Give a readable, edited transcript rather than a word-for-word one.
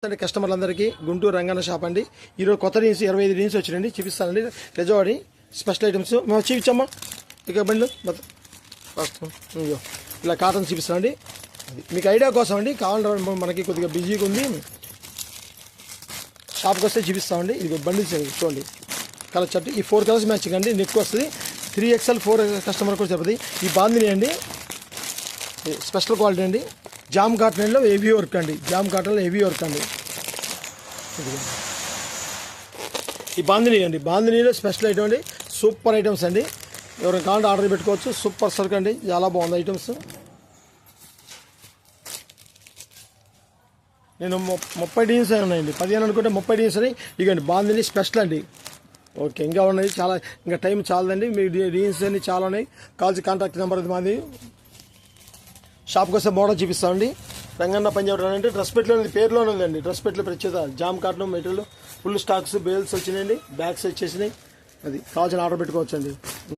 అండి కస్టమర్లందరికీ గుంటూరు రంగన్న షాప్ అండి. ఈరోజు కొత్త జీన్స్ 25 జీన్స్ వచ్చినాయండి, చూపిస్తానండి. రెజవాడి స్పెషల్ ఐటమ్స్ మేము చూపించమ్మా. ఇక బండ్లు ఇగో ఇలా కాటన్ చూపిస్తానండి. మీకు ఐడియా కోసం అండి, కావాలంటే మనకి కొద్దిగా బిజీగా ఉంది, షాప్కి వస్తే చూపిస్తామండి. ఇది బండి చూడండి, కలర్ చట్టు ఈ 4 కలర్స్ మ్యాచింగ్ అండి. నెక్ వస్తుంది 3XL 4 కస్టమర్ కూడా చెప్పదు. ఈ బాందిని అండి స్పెషల్ క్వాలిటీ అండి. జామ్ కాటన్లో హెవీ వర్క్ అండి, జామ్ కాటన్లో హెవీ వర్క్ అండి. ఈ బాందిని అండి, బాందినీలో స్పెషల్ ఐటమ్ అండి, సూపర్ ఐటమ్స్ అండి. ఎవరైనా కావాలంటే ఆర్డర్ పెట్టుకోవచ్చు. సూపర్ సర్క్ అండి, చాలా బాగుంది ఐటమ్స్. నేను 30 డీన్స్ ఉన్నాయండి, 15 అనుకుంటే 30 డీన్స్ అని. ఇకండి బాందిని స్పెషల్ అండి. ఓకే, ఇంకా ఉన్నాయి చాలా, ఇంకా టైం చాలదండి. మీ డీన్స్ అన్ని చాలా ఉన్నాయి. కాల్చి కాంటాక్ట్ నెంబర్ అది మాది. షాప్కి వస్తే మోడల్ చూపిస్తామండి. రంగన్న పంజాబ్ అంటే డ్రెస్ పెట్లో పేరులోనే ఉందండి. డ్రెస్ పెట్లో ప్రత్యేక jam cotton material full stocks bales వచ్చినాయండి, బ్యాగ్స్ వచ్చేసినాయి. అది కావాల్సిన ఆర్డర్ పెట్టుకోవచ్చు అండి.